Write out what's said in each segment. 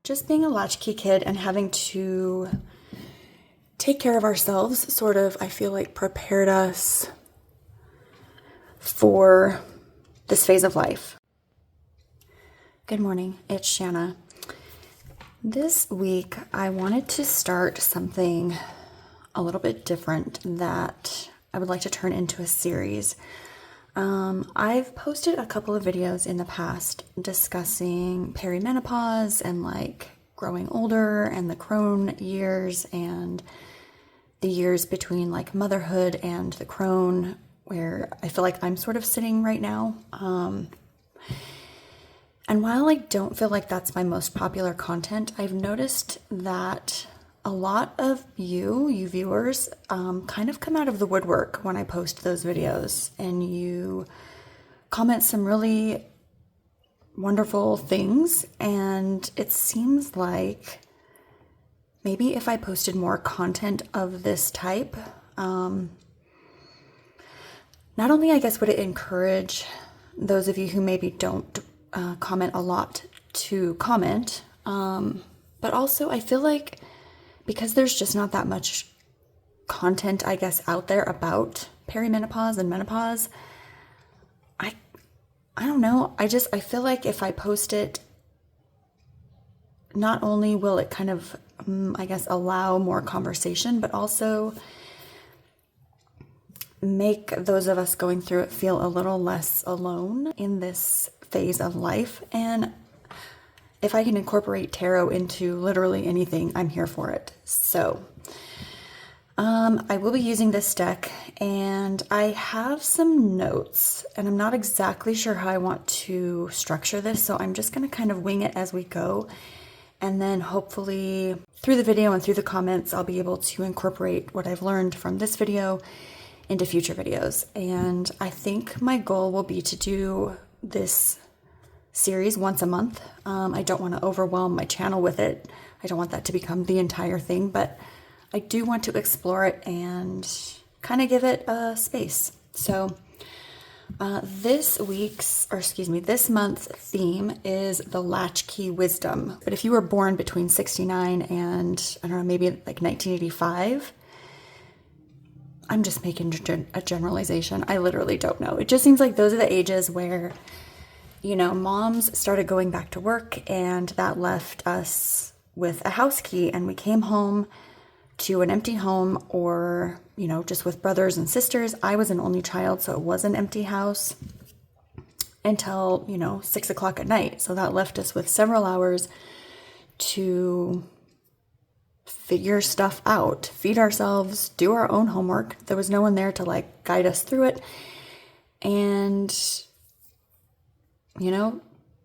just being a latchkey kid and having to take care of ourselves sort of, I feel like, prepared us for this phase of life. Good morning, it's Shanna. This week I wanted to start something a little bit different that I would like to turn into a series. I've posted a couple of videos in the past discussing perimenopause and like growing older and the crone years and the years between like motherhood and the crone, where I feel like I'm sort of sitting right now. And while I don't feel like that's my most popular content, I've noticed that a lot of you viewers, kind of come out of the woodwork when I post those videos, and you comment some really wonderful things. And it seems like maybe if I posted more content of this type, not only I guess would it encourage those of you who maybe don't comment a lot to comment, but also I feel like because there's just not that much content, I guess, out there about perimenopause and menopause, I don't know. I feel like if I post it, not only will it kind of, I guess, allow more conversation, but also make those of us going through it feel a little less alone in this phase of life. And if I can incorporate tarot into literally anything, I'm here for it. So I will be using this deck, and I have some notes, and I'm not exactly sure how I want to structure this, so I'm just going to kind of wing it as we go. And then hopefully through the video and through the comments, I'll be able to incorporate what I've learned from this video into future videos. And I think my goal will be to do this series once a month. I don't want to overwhelm my channel with it. I don't want that to become the entire thing, but I do want to explore it and kind of give it a space. So this month's theme is the Latchkey wisdom. But if you were born between 69 and, I don't know, maybe like 1985, I'm just making a generalization. I literally don't know. It just seems like those are the ages where, you know, moms started going back to work, and that left us with a house key, and we came home to an empty home, or, you know, just with brothers and sisters. I was an only child, so it was an empty house until, 6 o'clock at night. So that left us with several hours to figure stuff out, feed ourselves, do our own homework. There was no one there to like guide us through it. And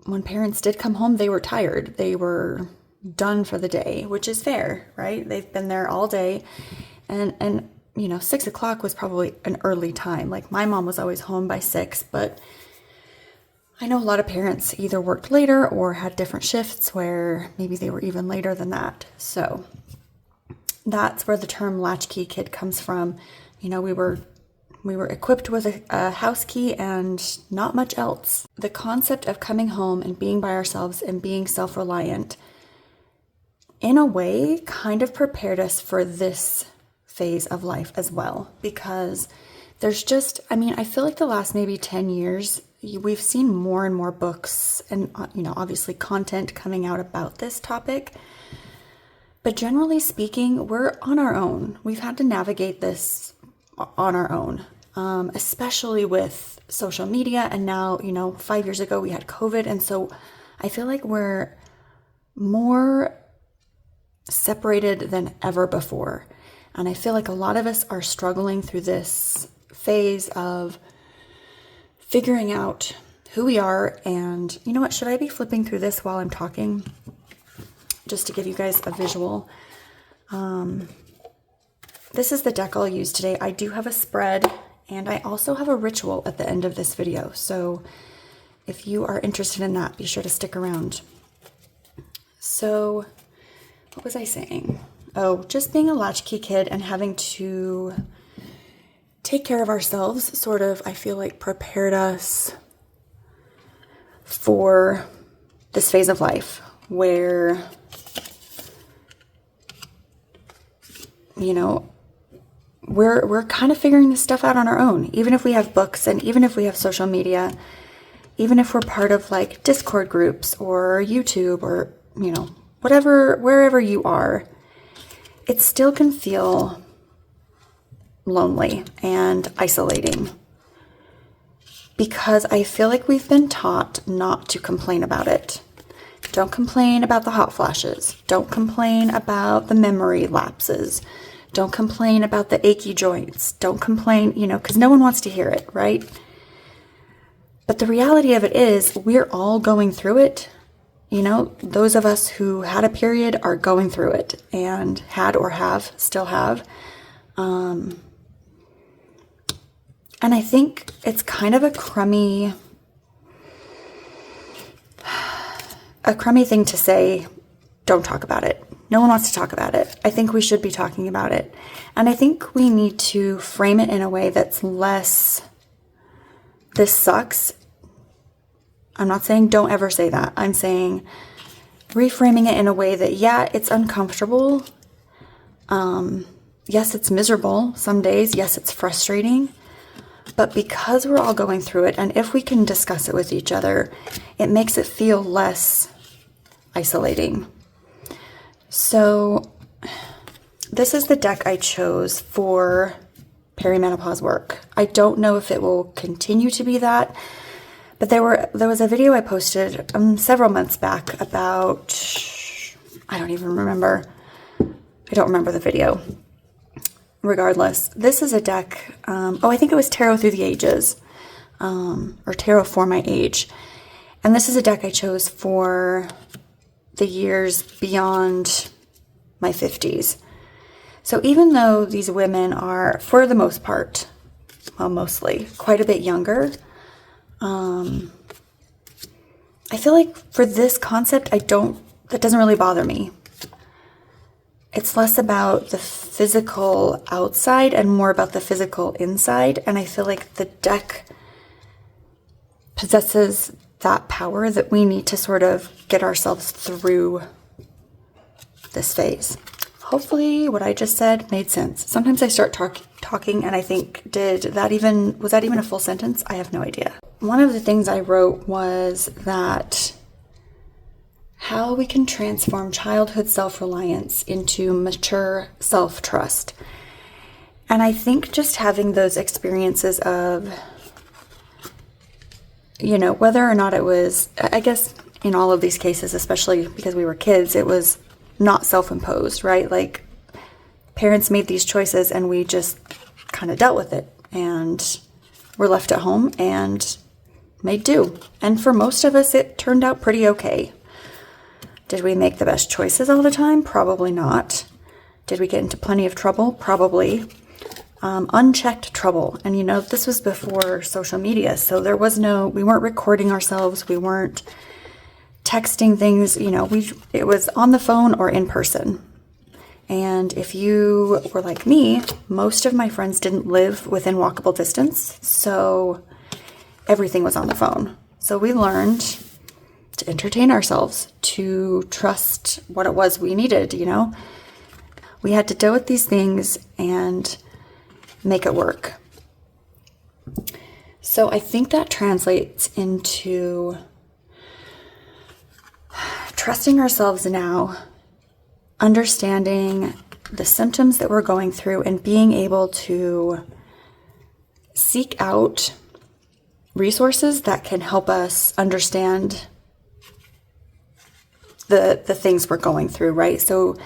when parents did come home, they were tired. They were done for the day, which is fair, right? They've been there all day. And 6 o'clock was probably an early time. Like my mom was always home by 6, but I know a lot of parents either worked later or had different shifts where maybe they were even later than that. So that's where the term latchkey kid comes from. We were equipped with a house key and not much else. The concept of coming home and being by ourselves and being self-reliant, in a way, kind of prepared us for this phase of life as well. Because there's just, I feel like the last maybe 10 years, we've seen more and more books and, obviously content coming out about this topic. But generally speaking, we're on our own. We've had to navigate this on our own, especially with social media. And now, 5 years ago we had COVID. And so I feel like we're more separated than ever before. And I feel like a lot of us are struggling through this phase of figuring out who we are. And you know what? Should I be flipping through this while I'm talking? Just to give you guys a visual. This is the deck I'll use today. I do have a spread, and I also have a ritual at the end of this video. So if you are interested in that, be sure to stick around. So what was I saying? Oh, just being a latchkey kid and having to take care of ourselves sort of, I feel like, prepared us for this phase of life where you know, we're kind of figuring this stuff out on our own, even if we have books and even if we have social media, even if we're part of like Discord groups or YouTube or, you know, whatever, wherever you are, it still can feel lonely and isolating, because I feel like we've been taught not to complain about it. Don't complain about the hot flashes. Don't complain about the memory lapses. Don't complain about the achy joints. Don't complain, you know, because no one wants to hear it, right? But the reality of it is we're all going through it. You know, those of us who had a period are going through it and had or have, still have. And I think it's kind of a crummy thing to say, don't talk about it. No one wants to talk about it. I think we should be talking about it. And I think we need to frame it in a way that's less, this sucks. I'm not saying don't ever say that. I'm saying reframing it in a way that, yeah, it's uncomfortable. Yes, it's miserable some days. Yes, it's frustrating. But because we're all going through it, and if we can discuss it with each other, it makes it feel less isolating. So this is the deck I chose for perimenopause work. I don't know if it will continue to be that, but there was a video I posted several months back about, I don't even remember. I don't remember the video. Regardless, this is a deck, I think it was Tarot Through the Ages, or Tarot for My Age. And this is a deck I chose for the years beyond my 50s. So even though these women are, for the most part, well, mostly, quite a bit younger, I feel like for this concept, that doesn't really bother me. It's less about the physical outside and more about the physical inside. And I feel like the deck possesses that power that we need to sort of get ourselves through this phase. Hopefully what I just said made sense. Sometimes I start talking and I think, was that even a full sentence? I have no idea. One of the things I wrote was that how we can transform childhood self-reliance into mature self-trust. And I think just having those experiences of, you know, whether or not it was, I guess in all of these cases, especially because we were kids, it was not self-imposed, right? Like parents made these choices and we just kind of dealt with it and we're left at home and made do. And for most of us, it turned out pretty okay. Did we make the best choices all the time? Probably not. Did we get into plenty of trouble? Probably. Unchecked trouble. And you know, this was before social media, so we weren't recording ourselves, we weren't texting things, you know, it was on the phone or in person. And if you were like me, most of my friends didn't live within walkable distance, so everything was on the phone. So we learned to entertain ourselves, to trust what it was we needed, you know. We had to deal with these things and make it work. So I think that translates into trusting ourselves now, understanding the symptoms that we're going through, and being able to seek out resources that can help us understand the things we're going through, right? So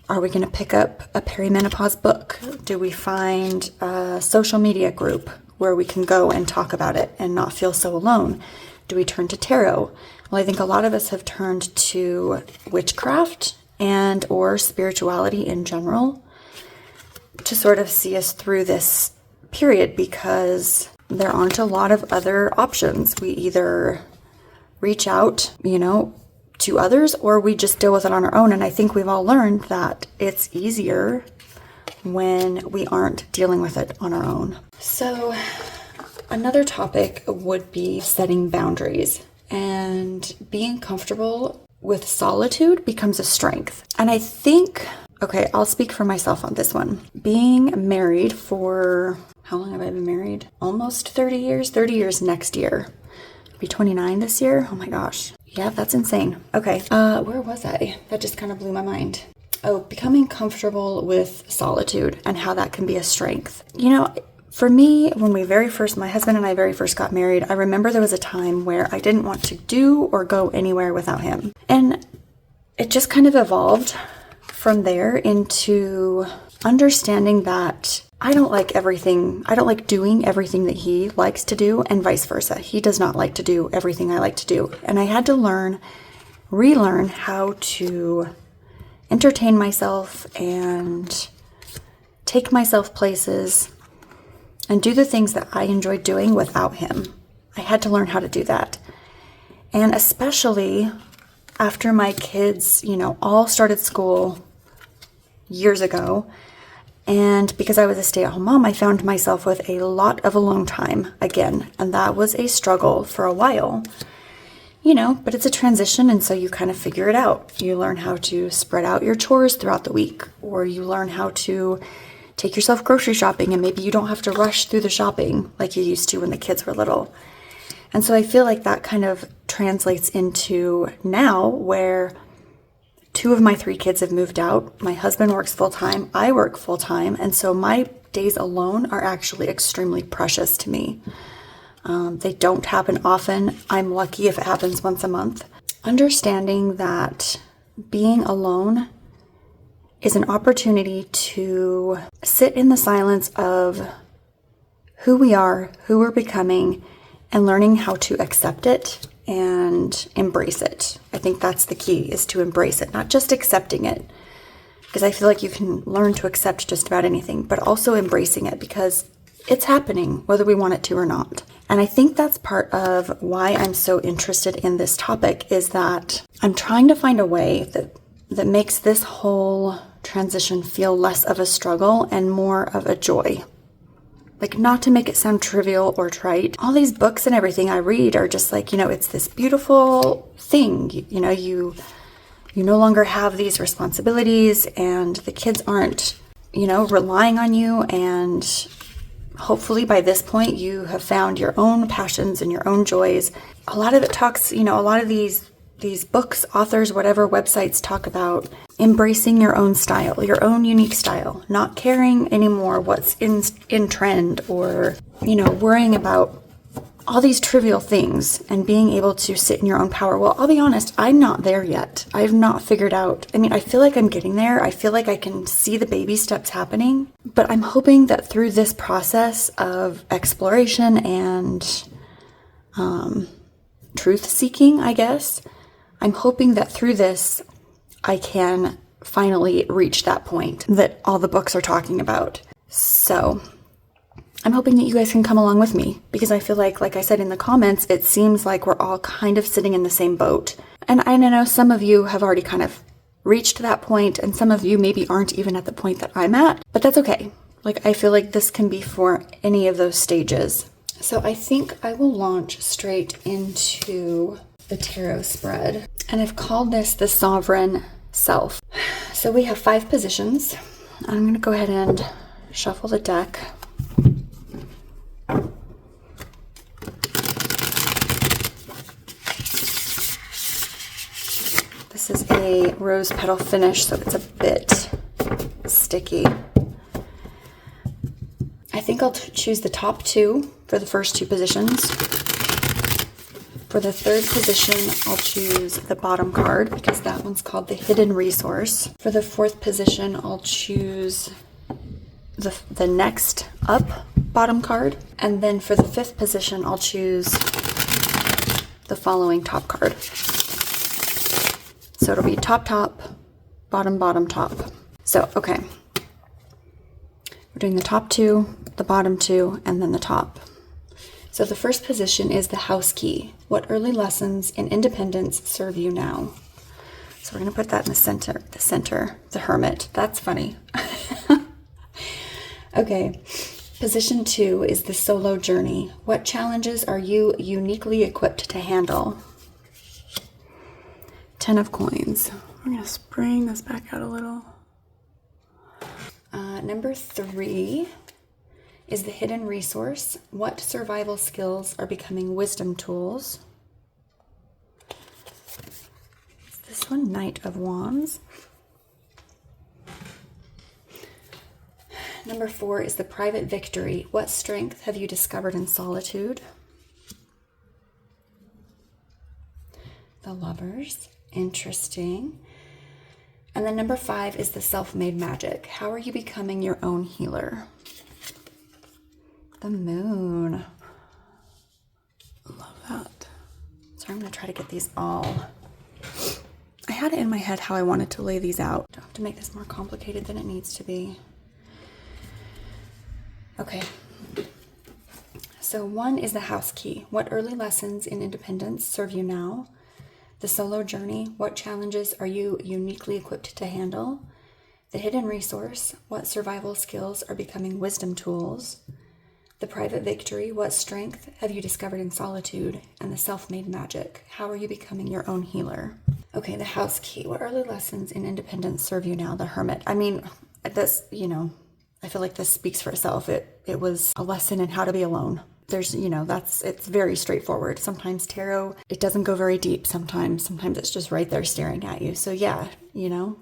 are we going to pick up a perimenopause book? Do we find a social media group where we can go and talk about it and not feel so alone? Do we turn to tarot? Well, I think a lot of us have turned to witchcraft and or spirituality in general to sort of see us through this period, because there aren't a lot of other options. We either reach out, you know, to others, or we just deal with it on our own. And I think we've all learned that it's easier when we aren't dealing with it on our own. So another topic would be setting boundaries and being comfortable with solitude becomes a strength. And I think, okay, I'll speak for myself on this one. Being married for, how long have I been married? Almost 30 years, 30 years next year. I'll be 29 this year. Oh my gosh. Yeah, that's insane. Okay, where was I? That just kind of blew my mind. Oh, becoming comfortable with solitude and how that can be a strength. You know, for me, when my husband and I very first got married, I remember there was a time where I didn't want to do or go anywhere without him. And it just kind of evolved from there into understanding that I don't like doing everything that he likes to do, and vice versa. He does not like to do everything I like to do. And I had to relearn how to entertain myself and take myself places and do the things that I enjoyed doing without him. I had to learn how to do that. And especially after my kids, all started school years ago, and because I was a stay-at-home mom, I found myself with a lot of alone time again, and that was a struggle for a while. But it's a transition, and so you kind of figure it out. You learn how to spread out your chores throughout the week, or you learn how to take yourself grocery shopping, and maybe you don't have to rush through the shopping like you used to when the kids were little. And so I feel like that kind of translates into now where 2 of my 3 kids have moved out. My husband works full-time, I work full-time, and so my days alone are actually extremely precious to me. They don't happen often. I'm lucky if it happens once a month. Understanding that being alone is an opportunity to sit in the silence of who we are, who we're becoming, and learning how to accept it and embrace it. I think that's the key, is to embrace it, not just accepting it, because I feel like you can learn to accept just about anything, but also embracing it because it's happening whether we want it to or not. And I think that's part of why I'm so interested in this topic, is that I'm trying to find a way that makes this whole transition feel less of a struggle and more of a joy. Like, not to make it sound trivial or trite. All these books and everything I read are just like, it's this beautiful thing. You no longer have these responsibilities, and the kids aren't, relying on you. And hopefully by this point you have found your own passions and your own joys. A lot of it talks, a lot of these books, authors, whatever, websites talk about embracing your own style, your own unique style, not caring anymore what's in trend, or, worrying about all these trivial things and being able to sit in your own power. Well, I'll be honest, I'm not there yet. I've not figured out. I feel like I'm getting there. I feel like I can see the baby steps happening, but I'm hoping that through this process of exploration and truth seeking, I guess, I'm hoping that through this, I can finally reach that point that all the books are talking about. So I'm hoping that you guys can come along with me, because I feel like I said in the comments, it seems like we're all kind of sitting in the same boat. And I know some of you have already kind of reached that point, and some of you maybe aren't even at the point that I'm at, but that's okay. I feel like this can be for any of those stages. So I think I will launch straight into the tarot spread, and I've called this the Sovereign Self. So we have 5 positions. I'm going to go ahead and shuffle the deck. This is a rose petal finish, so it's a bit sticky. I think I'll choose the top 2 for the first 2 positions. For the 3rd position, I'll choose the bottom card, because that one's called the Hidden Resource. For the 4th position, I'll choose the next up bottom card. And then for the 5th position, I'll choose the following top card. So it'll be top, top, bottom, bottom, top. So, okay. We're doing the top 2, the bottom 2, and then the top. So the first position is the house key. What early lessons in independence serve you now? So we're going to put that in the center, the hermit. That's funny. Okay. Position 2 is the solo journey. What challenges are you uniquely equipped to handle? 10 of coins. We're going to spring this back out a little. Number 3 is the hidden resource. What survival skills are becoming wisdom tools? Is this one Knight of Wands? Number 4 is the private victory. What strength have you discovered in solitude? The Lovers. Interesting. And then number 5 is the self-made magic. How are you becoming your own healer? The Moon. Love that. So I'm going to try to get these all. I had it in my head how I wanted to lay these out. Don't have to make this more complicated than it needs to be. Okay. So 1 is the house key. What early lessons in independence serve you now? The solo journey. What challenges are you uniquely equipped to handle? The hidden resource. What survival skills are becoming wisdom tools? The private victory. What strength have you discovered in solitude? And the self-made magic. How are you becoming your own healer? Okay, the house key. What early lessons in independence serve you now? The Hermit. I mean, this, I feel like this speaks for itself. It was a lesson in how to be alone. There's, it's very straightforward. Sometimes tarot, it doesn't go very deep. Sometimes it's just right there staring at you. So yeah,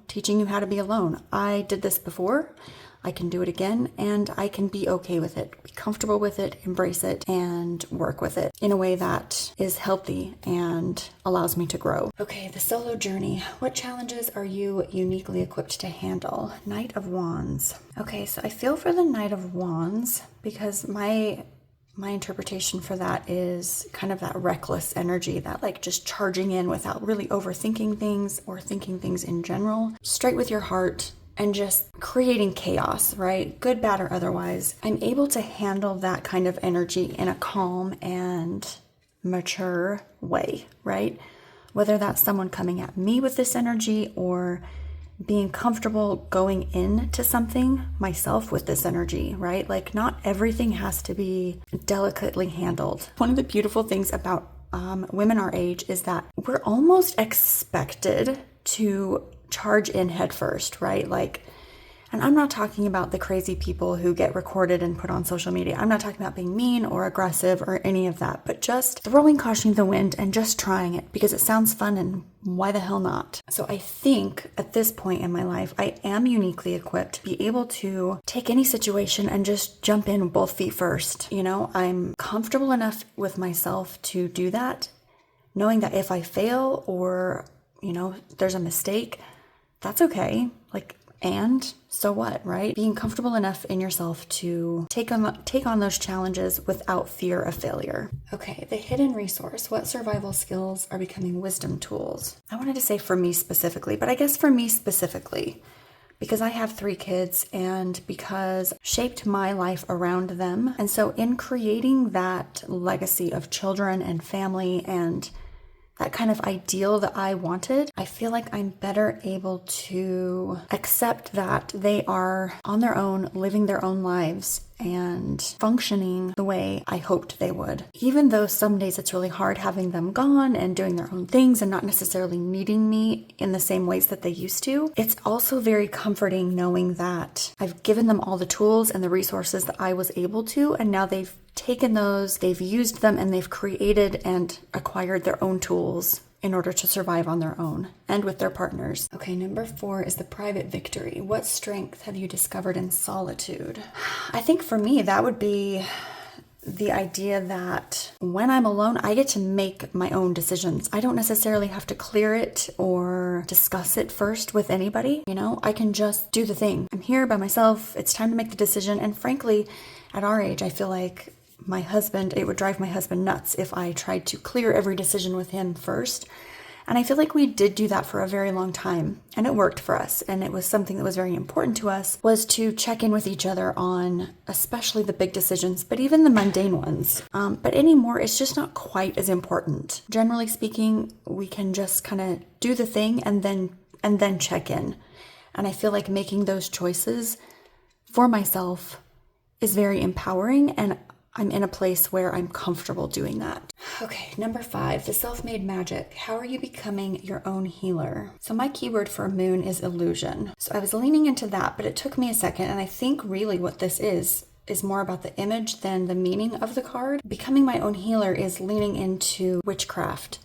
teaching you how to be alone. I did this before. I can do it again, and I can be okay with it, be comfortable with it, embrace it, and work with it in a way that is healthy and allows me to grow. Okay, the solo journey. What challenges are you uniquely equipped to handle? Knight of Wands. Okay, so I feel for the Knight of Wands because my interpretation for that is kind of that reckless energy, that like just charging in without really overthinking things or thinking things in general, straight with your heart and just creating chaos, right? Good, bad, or otherwise. I'm able to handle that kind of energy in a calm and mature way, right? Whether that's someone coming at me with this energy or being comfortable going into something myself with this energy, right? Like not everything has to be delicately handled. One of the beautiful things about women our age is that we're almost expected to charge in head first, right? And I'm not talking about the crazy people who get recorded and put on social media. I'm not talking about being mean or aggressive or any of that, but just throwing caution to the wind and just trying it because it sounds fun and why the hell not? So I think at this point in my life, I am uniquely equipped to be able to take any situation and just jump in with both feet first. I'm comfortable enough with myself to do that, knowing that if I fail or, there's a mistake, that's okay. And so what, right? Being comfortable enough in yourself to take on those challenges without fear of failure. Okay, the hidden resource. What survival skills are becoming wisdom tools? I wanted to say for me specifically, but I guess for me specifically, because I have 3 kids and because shaped my life around them. And so in creating that legacy of children and family and that kind of ideal that I wanted, I feel like I'm better able to accept that they are on their own, living their own lives and functioning the way I hoped they would. Even though some days it's really hard having them gone and doing their own things and not necessarily needing me in the same ways that they used to, it's also very comforting knowing that I've given them all the tools and the resources that I was able to, and now they've taken those, they've used them, and they've created and acquired their own tools in order to survive on their own and with their partners. Okay, number 4 is the private victory. What strength have you discovered in solitude? I think for me, that would be the idea that when I'm alone, I get to make my own decisions. I don't necessarily have to clear it or discuss it first with anybody. I can just do the thing. I'm here by myself. It's time to make the decision. And frankly, at our age, I feel like it would drive my husband nuts if I tried to clear every decision with him first. And I feel like we did do that for a very long time, and it worked for us. And it was something that was very important to us, was to check in with each other on especially the big decisions, but even the mundane ones. But anymore, it's just not quite as important. Generally speaking, we can just kind of do the thing and then check in. And I feel like making those choices for myself is very empowering, and I'm in a place where I'm comfortable doing that. Okay, number 5, the self-made magic. How are you becoming your own healer? So my keyword for moon is illusion. So I was leaning into that, but it took me a second, and I think really what this is more about the image than the meaning of the card. Becoming my own healer is leaning into witchcraft,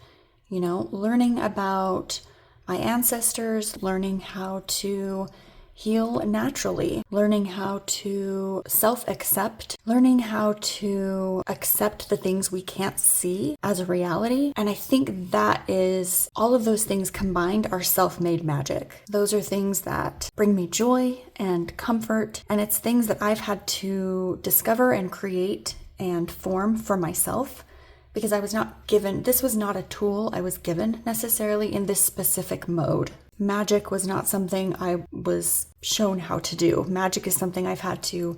learning about my ancestors, learning how to heal naturally, learning how to self-accept, learning how to accept the things we can't see as a reality. And I think that is all of those things combined are self-made magic. Those are things that bring me joy and comfort, and it's things that I've had to discover and create and form for myself, because I was not given, this was not a tool I was given necessarily in this specific mode. Magic was not something I was shown how to do. Magic is something I've had to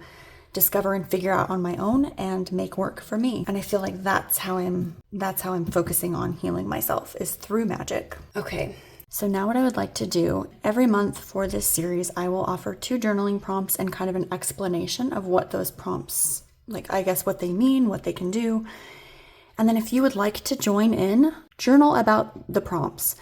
discover and figure out on my own and make work for me. And I feel like that's how I'm focusing on healing myself, is through magic. Okay. So now what I would like to do, every month for this series, I will offer 2 journaling prompts and kind of an explanation of what those prompts, I guess what they mean, what they can do. And then if you would like to join in, journal about the prompts.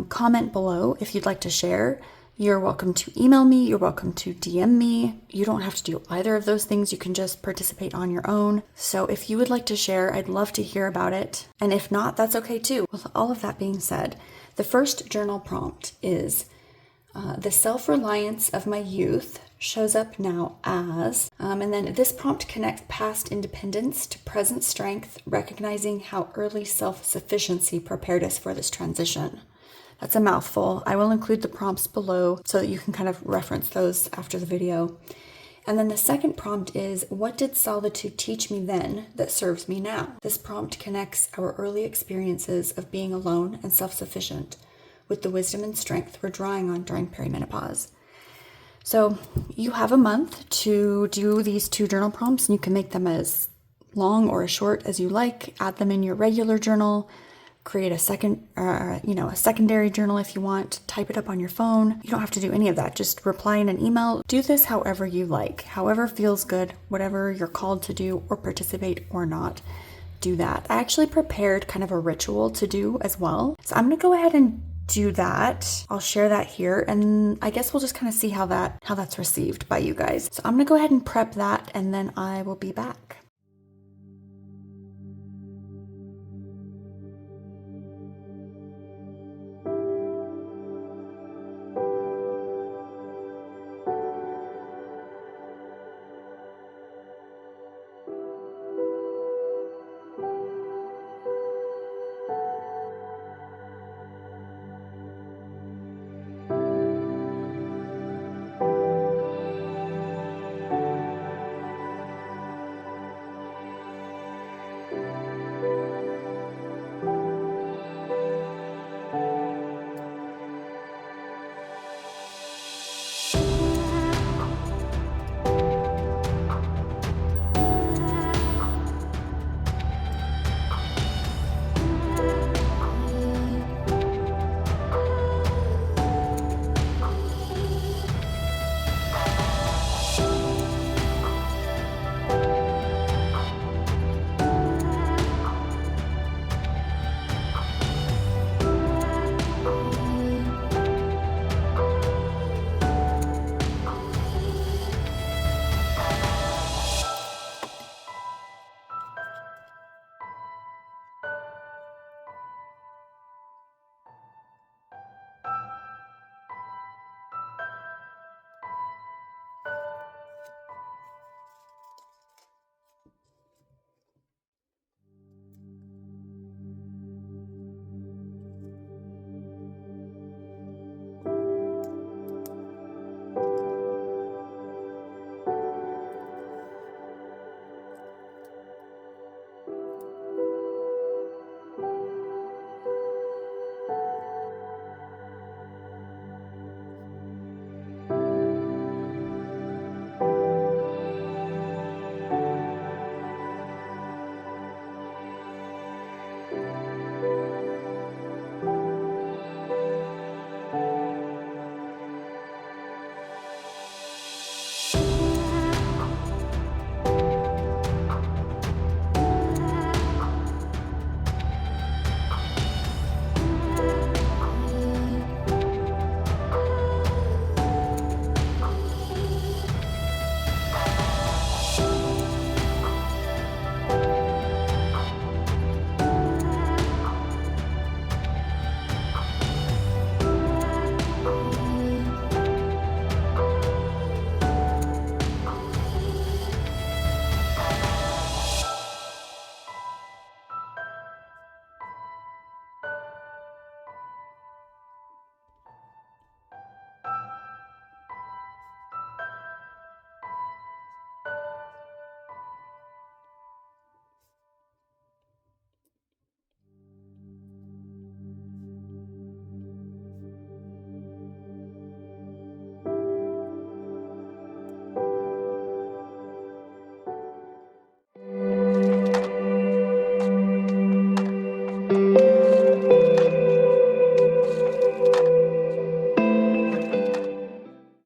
Comment below if you'd like to share. You're welcome to email me. You're welcome to DM me. You don't have to do either of those things. You can just participate on your own. So if you would like to share, I'd love to hear about it. And if not, that's okay too. With all of that being said, the first journal prompt is the self-reliance of my youth shows up now as, and then this prompt connects past independence to present strength, recognizing how early self-sufficiency prepared us for this transition. That's a mouthful. I will include the prompts below so that you can kind of reference those after the video. And then the second prompt is, what did solitude teach me then that serves me now? This prompt connects our early experiences of being alone and self-sufficient with the wisdom and strength we're drawing on during perimenopause. So you have a month to do these 2 journal prompts, and you can make them as long or as short as you like. Add them in your regular journal. Create a secondary journal if you want. Type it up on your phone. You don't have to do any of that. Just reply in an email. Do this however you like, however feels good, whatever you're called to do or participate or not. Do that. I actually prepared kind of a ritual to do as well. So I'm going to go ahead and do that. I'll share that here, and I guess we'll just kind of see how that's received by you guys. So I'm going to go ahead and prep that, and then I will be back.